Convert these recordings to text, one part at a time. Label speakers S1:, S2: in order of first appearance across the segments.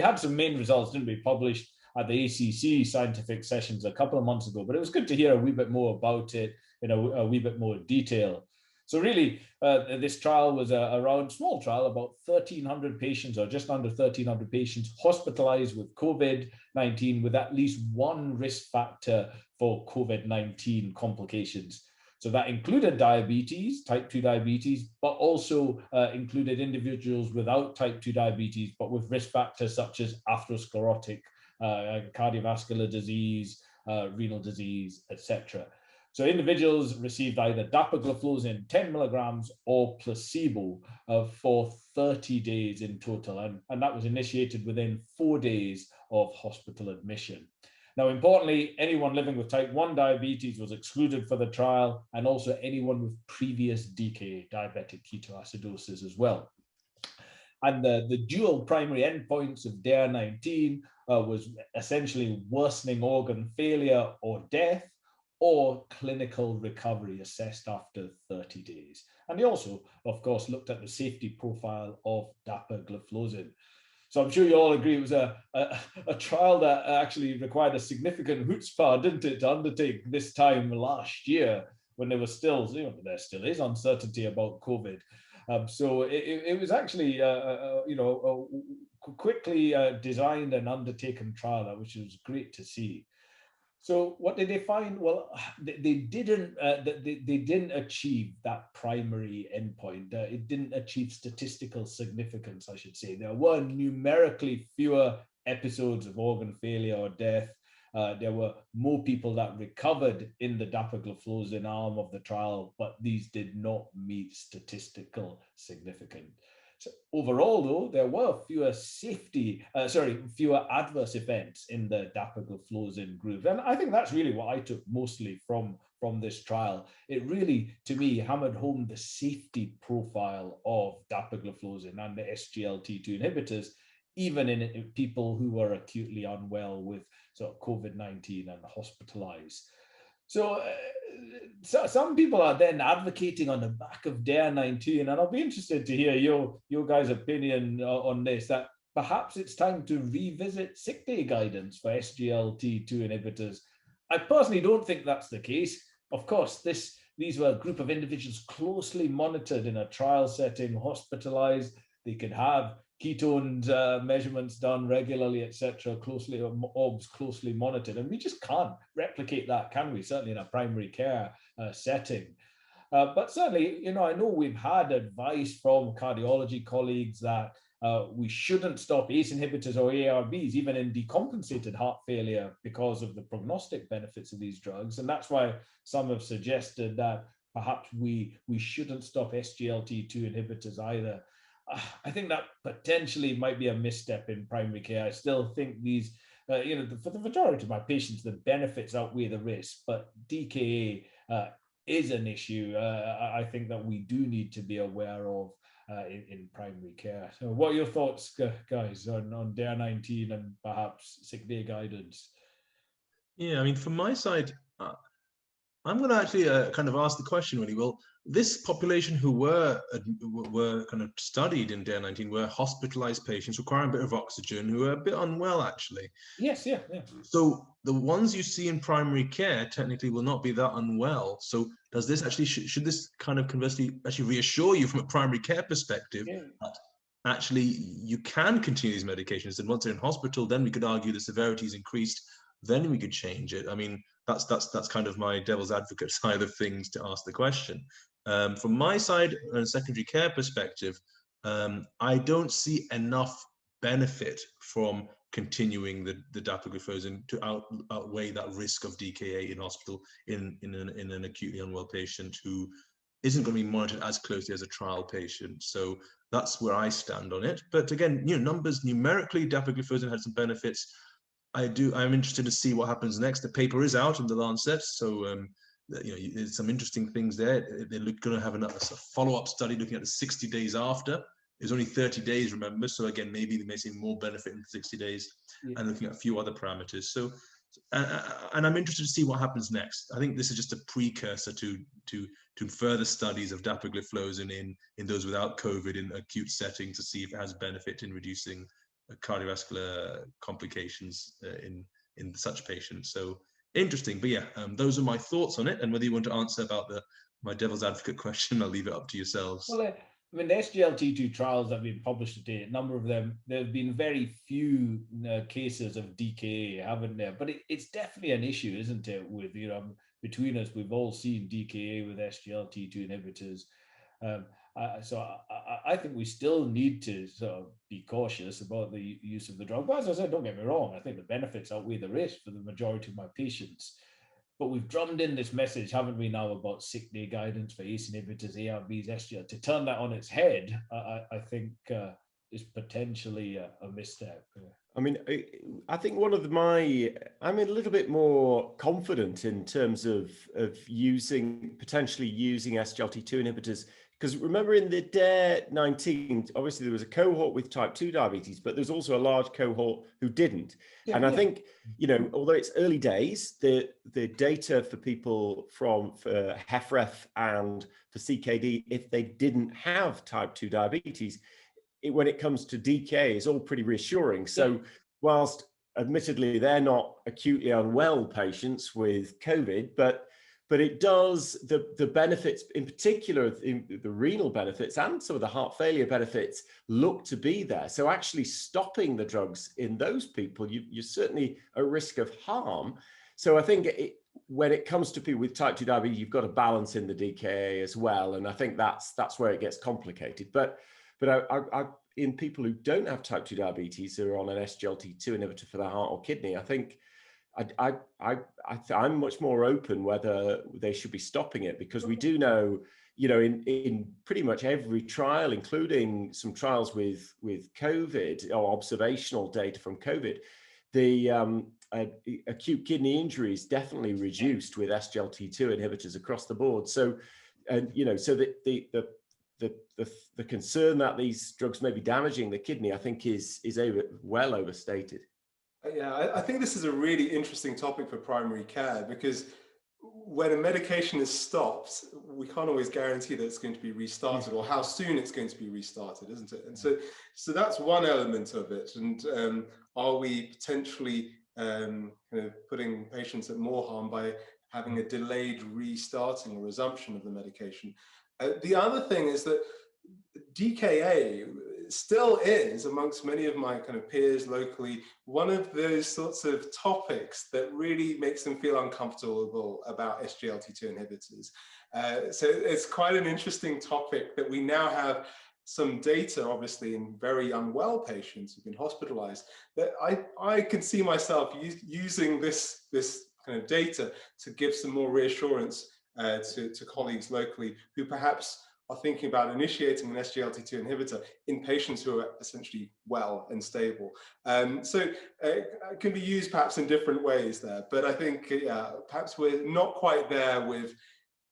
S1: we had some main results, didn't we, published at the ACC scientific sessions a couple of months ago, but it was good to hear a wee bit more about it in a wee bit more detail. So really, this trial was a small trial, about 1,300 patients, or just under 1,300 patients hospitalized with COVID-19 with at least one risk factor for COVID-19 complications. So that included diabetes, type 2 diabetes, but also included individuals without type 2 diabetes, but with risk factors such as atherosclerotic, cardiovascular disease, renal disease, etc. So individuals received either dapagliflozin 10 milligrams or placebo for 30 days in total. And that was initiated within 4 days of hospital admission. Now, importantly, anyone living with type 1 diabetes was excluded for the trial, and also anyone with previous DKA, diabetic ketoacidosis, as well. And the dual primary endpoints of DARE-19 was essentially worsening organ failure or death, or clinical recovery assessed after 30 days. And they also, of course, looked at the safety profile of dapagliflozin. So I'm sure you all agree it was a trial that actually required a significant chutzpah, didn't it, to undertake this time last year, when there was still, there still is uncertainty about COVID. So it was actually, quickly designed and undertaken trial, which was great to see. So what did they find? Well, they didn't achieve that primary endpoint. It didn't achieve statistical significance, I should say. There were numerically fewer episodes of organ failure or death. There were more people that recovered in the dapagliflozin arm of the trial, but these did not meet statistical significance. So overall, though, there were fewer adverse events in the dapagliflozin group. And I think that's really what I took mostly from this trial. It really, to me, hammered home the safety profile of dapagliflozin and the SGLT-2 inhibitors, even in people who were acutely unwell with sort of COVID-19 and hospitalized. So some people are then advocating on the back of DARE-19, and I'll be interested to hear your guys' opinion on this, that perhaps it's time to revisit sick day guidance for SGLT2 inhibitors. I personally don't think that's the case. Of course, these were a group of individuals closely monitored in a trial setting, hospitalized. They could have ketones measurements done regularly, etc., OBS closely monitored. And we just can't replicate that, can we? Certainly in a primary care setting. But certainly, I know we've had advice from cardiology colleagues that we shouldn't stop ACE inhibitors or ARBs, even in decompensated heart failure, because of the prognostic benefits of these drugs. And that's why some have suggested that perhaps we shouldn't stop SGLT2 inhibitors either. I think that potentially might be a misstep in primary care. I still think these, for the majority of my patients, the benefits outweigh the risks, but DKA is an issue I think that we do need to be aware of in primary care. So what are your thoughts, guys, on DARE-19 and perhaps sick day guidance?
S2: Yeah, I mean, from my side, I'm going to actually kind of ask the question really. Well, this population who were kind of studied in DARE-19 were hospitalized patients requiring a bit of oxygen who are a bit unwell, actually.
S1: Yes, yeah.
S2: So the ones you see in primary care technically will not be that unwell. So does this actually, should this kind of conversely actually reassure you from a primary care perspective that actually you can continue these medications, and once they're in hospital, then we could argue the severity is increased, then we could change it? I mean, that's kind of my devil's advocate side of things to ask the question. From my side, on a secondary care perspective, I don't see enough benefit from continuing the dapagliflozin to outweigh that risk of DKA in hospital in an acutely unwell patient who isn't going to be monitored as closely as a trial patient. So that's where I stand on it. But again, numbers numerically, dapagliflozin had some benefits. I'm interested to see what happens next. The paper is out in the Lancet, so there's some interesting things there. They're going to have a follow-up study looking at the 60 days after. It's only 30 days, remember? So again, maybe they may see more benefit in 60 days, and looking at a few other parameters. So, and I'm interested to see what happens next. I think this is just a precursor to further studies of dapagliflozin in those without COVID in acute settings to see if it has benefit in reducing cardiovascular complications in such patients. So interesting. But yeah, those are my thoughts on it. And whether you want to answer about my devil's advocate question, I'll leave it up to yourselves.
S1: Well, I mean, the SGLT2 trials that have been published today, a number of them, there have been very few cases of DKA, haven't there? But it's definitely an issue, isn't it? With, between us, we've all seen DKA with SGLT2 inhibitors. I think we still need to sort of be cautious about the use of the drug. But as I said, don't get me wrong, I think the benefits outweigh the risk for the majority of my patients. But we've drummed in this message, haven't we, now about sick day guidance for ACE inhibitors, ARBs, SGL. To turn that on its head, I think is potentially a misstep.
S3: I mean, I think one of I'm a little bit more confident in terms of potentially using SGLT2 inhibitors. Because remember in the DARE 19, obviously there was a cohort with type 2 diabetes, but there's also a large cohort who didn't. Yeah, and I think, although it's early days, the data for people for HFrEF and for CKD, if they didn't have type 2 diabetes, when it comes to DKA, is all pretty reassuring. So whilst admittedly they're not acutely unwell patients with COVID, but it does, the benefits, in particular, the renal benefits and some of the heart failure benefits look to be there. So actually stopping the drugs in those people, you're certainly at risk of harm. So I think when it comes to people with type 2 diabetes, you've got to balance in the DKA as well. And I think that's where it gets complicated. But I in people who don't have type 2 diabetes who are on an SGLT2 inhibitor for the heart or kidney, I think I'm much more open whether they should be stopping it, because we do know, in pretty much every trial, including some trials with COVID or observational data from COVID, the acute kidney injury is definitely reduced with SGLT2 inhibitors across the board. So, so that the concern that these drugs may be damaging the kidney, I think is well overstated.
S4: Yeah, I think this is a really interesting topic for primary care, because when a medication is stopped, we can't always guarantee that it's going to be restarted or how soon it's going to be restarted, isn't it? And so that's one element of it. And are we potentially kind of putting patients at more harm by having a delayed restarting or resumption of the medication? The other thing is that DKA still is, amongst many of my kind of peers locally, one of those sorts of topics that really makes them feel uncomfortable about SGLT2 inhibitors. So it's quite an interesting topic that we now have some data, obviously, in very unwell patients who've been hospitalized, that I can see myself using this kind of data to give some more reassurance to colleagues locally who perhaps are thinking about initiating an SGLT2 inhibitor in patients who are essentially well and stable. So it can be used perhaps in different ways there, but I think perhaps we're not quite there with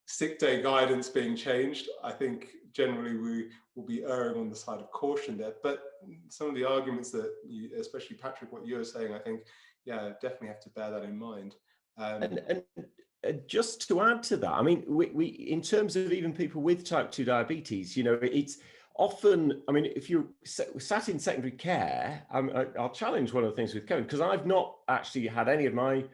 S4: sick day guidance being changed. I think generally we will be erring on the side of caution there, but some of the arguments that you, especially Patrick, what you're saying, I think, definitely have to bear that in mind.
S3: And just to add to that, I mean, we in terms of even people with type 2 diabetes, it's often, I mean, if you're sat in secondary care, I'll challenge one of the things with Kevin, because I've not actually had any of my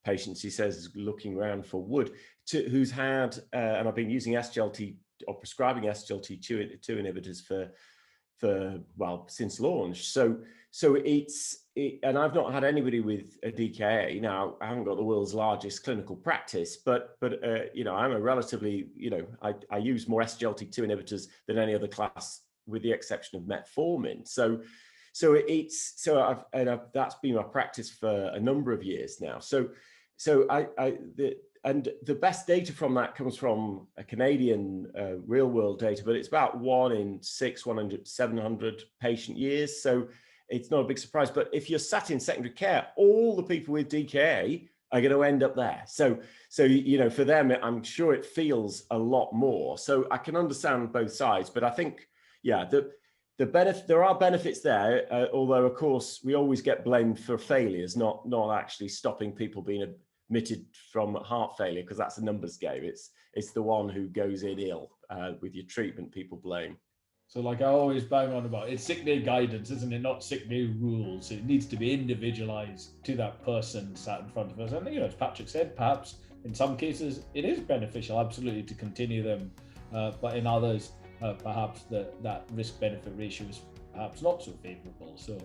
S3: patients, he says, looking around for wood, who's had, and I've been using SGLT or prescribing SGLT2 inhibitors for well, since launch. So and I've not had anybody with a DKA. Now, I haven't got the world's largest clinical practice, but I'm a relatively, I use more SGLT2 inhibitors than any other class, with the exception of metformin. So that's been my practice for a number of years now. So the best data from that comes from a Canadian real world data, but it's about 1 in 700 patient years. So it's not a big surprise. But if you're sat in secondary care, all the people with DKA are going to end up there. So for them, I'm sure it feels a lot more. So I can understand both sides, but I think, the benefit, there are benefits there, although of course we always get blamed for failures, not actually stopping people being admitted from heart failure, because that's a numbers game. It's the one who goes in ill with your treatment people blame.
S1: So like I always bang on about, it's sick day guidance, isn't it? Not sick day rules. It needs to be individualized to that person sat in front of us. And as Patrick said, perhaps in some cases it is beneficial, absolutely, to continue them. But in others, perhaps that risk-benefit ratio is perhaps not so favorable. So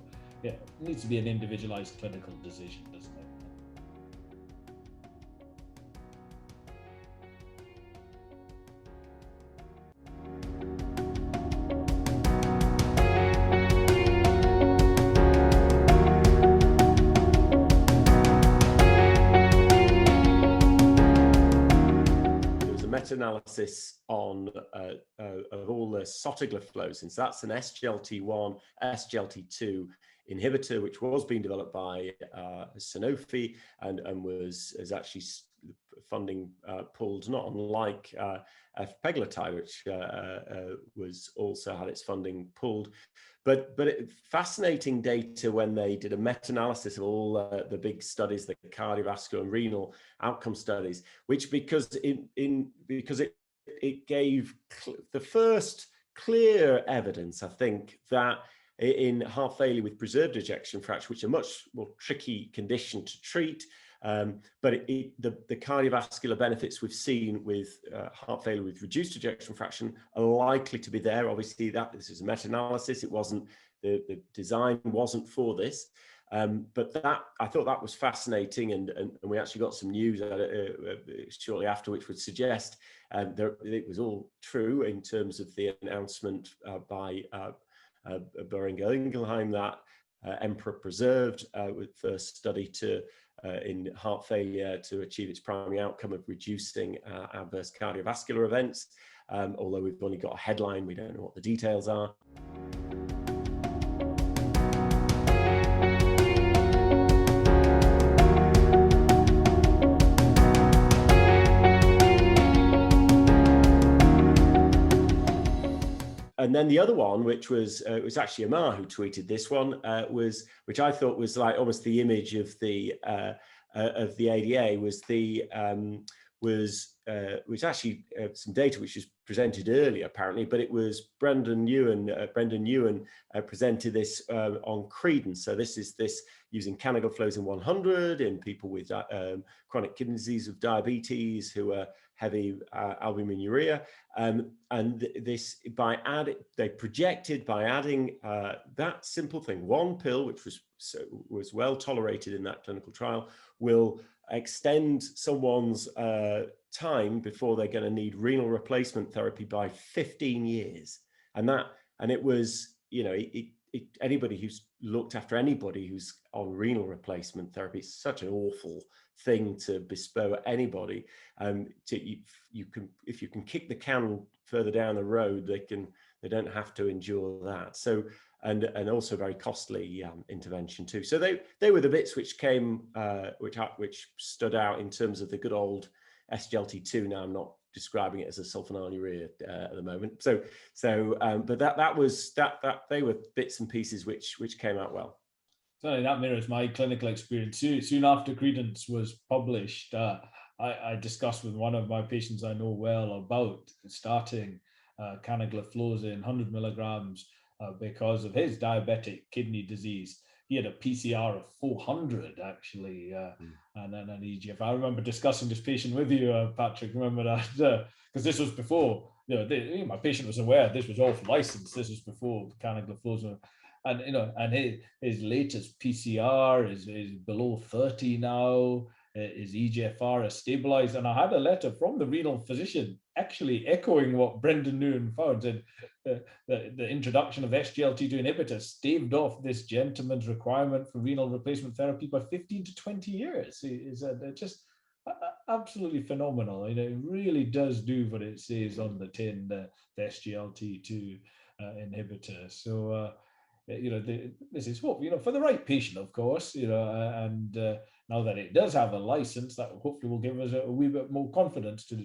S1: yeah, it needs to be an individualized clinical decision, doesn't it?
S3: Meta-analysis on of all the Sotagliflozin. So that's an SGLT1, SGLT2 inhibitor, which was being developed by Sanofi and is actually funding pulled, not unlike Peglutide, which was also had its funding pulled. But fascinating data when they did a meta-analysis of all the big studies, the cardiovascular and renal outcome studies, which because it gave the first clear evidence, I think, that in heart failure with preserved ejection fraction, which is a much more tricky condition to treat, but the cardiovascular benefits we've seen with heart failure with reduced ejection fraction are likely to be there. Obviously, this is a meta-analysis. It wasn't, the design wasn't for this. But that, I thought that was fascinating, and we actually got some news shortly after, which would suggest it was all true in terms of the announcement by Boehringer Ingelheim that Emperor preserved with first study in heart failure to achieve its primary outcome of reducing adverse cardiovascular events. Although we've only got a headline, we don't know what the details are. And then the other one, which was it was actually Amar who tweeted this one, which I thought was like almost the image of the ADA, was actually some data which was presented earlier apparently, but it was Brendan Ewan presented this on CREDENCE. So this is using Sotagliflozin 100 in people with chronic kidney disease of diabetes who are heavy albuminuria, and this they projected by adding that simple thing, one pill, which was well tolerated in that clinical trial, will extend someone's time before they're going to need renal replacement therapy by 15 years. And it was, anybody who's looked after anybody who's on renal replacement therapy, it's such an awful thing to bestow anybody. If you can kick the can further down the road, they don't have to endure that. So and also very costly intervention too. So they were the bits which came which stood out in terms of the good old SGLT2. Now I'm not describing it as a sulfonylurea at the moment. But that they were bits and pieces which came out well.
S1: Certainly, that mirrors my clinical experience. Soon after CREDENCE was published, I discussed with one of my patients I know well about starting Sotagliflozin 100 milligrams because of his diabetic kidney disease. He had a PCR of 400 actually, and then an EGF. I remember discussing this patient with you, Patrick. Remember that? Because this was before my patient was aware this was off license. This was before Sotagliflozin. And and his latest PCR is below 30 now. His EGFR is stabilized, and I had a letter from the renal physician actually echoing what Brendan Ewan found. And the introduction of SGLT2 inhibitors staved off this gentleman's requirement for renal replacement therapy by 15 to 20 years. It's just absolutely phenomenal. It really does do what it says on the tin, the SGLT2 inhibitor. So. This is hope, for the right patient, of course, and now that it does have a license, that hopefully will give us a wee bit more confidence to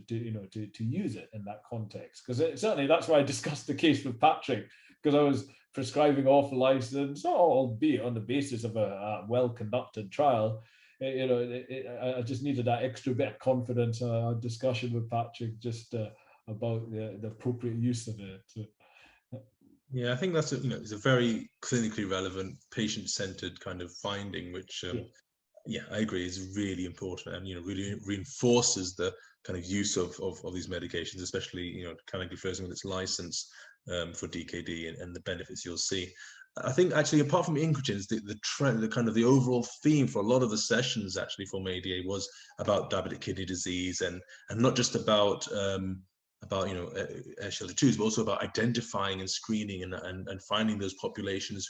S1: use it in that context. Because certainly that's why I discussed the case with Patrick, because I was prescribing off license, albeit on the basis of a well-conducted trial. I just needed that extra bit of confidence. A discussion with Patrick just about the appropriate use of it.
S2: Yeah, I think that's it's a very clinically relevant, patient-centered kind of finding, which yeah, I agree, is really important, and really reinforces the kind of use of these medications, especially Cardiovascular with its license for DKD and the benefits you'll see. I think actually, apart from incretins, the trend, the kind of the overall theme for a lot of the sessions actually from ADA was about diabetic kidney disease, and not just about SGLT2s, but also about identifying and screening and finding those populations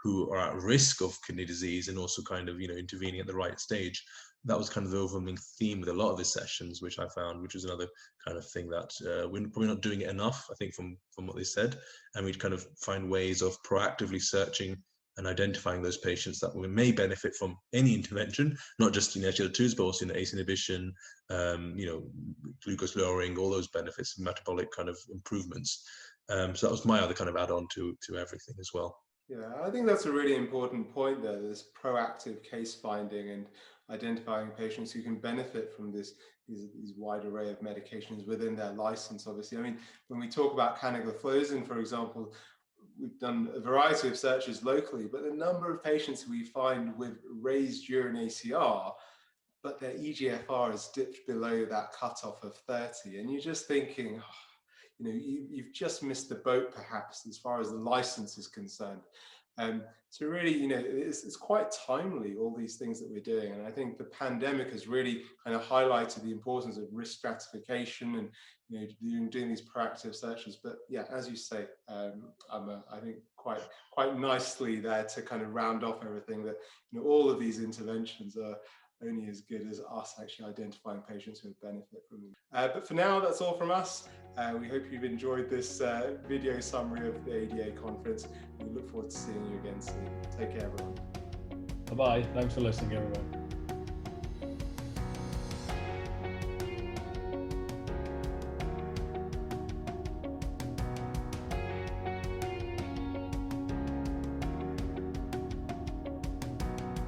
S2: who are at risk of kidney disease, and also kind of intervening at the right stage. That was kind of the overwhelming theme with a lot of the sessions, which I found, which was another kind of thing that we're probably not doing it enough, I think, from what they said. And we'd kind of find ways of proactively searching and identifying those patients that we may benefit from any intervention, not just SGLT2s, but also ACE inhibition, glucose lowering, all those benefits, metabolic kind of improvements. So that was my other kind of add-on to everything as well.
S4: Yeah, I think that's a really important point there, this proactive case finding and identifying patients who can benefit from these wide array of medications within their license, obviously. I mean, when we talk about canagliflozin, for example, we've done a variety of searches locally, but the number of patients we find with raised urine ACR, but their EGFR has dipped below that cutoff of 30, and you're just thinking, you've just missed the boat, perhaps, as far as the license is concerned. So really, it's quite timely, all these things that we're doing. And I think the pandemic has really kind of highlighted the importance of risk stratification and, doing these proactive searches. But yeah, as you say, I think quite nicely there to kind of round off everything, that, all of these interventions are only as good as us actually identifying patients who would benefit from them. But for now, that's all from us. We hope you've enjoyed this video summary of the ADA conference. We look forward to seeing you again soon. Take care, everyone.
S1: Bye-bye. Thanks for listening, everyone.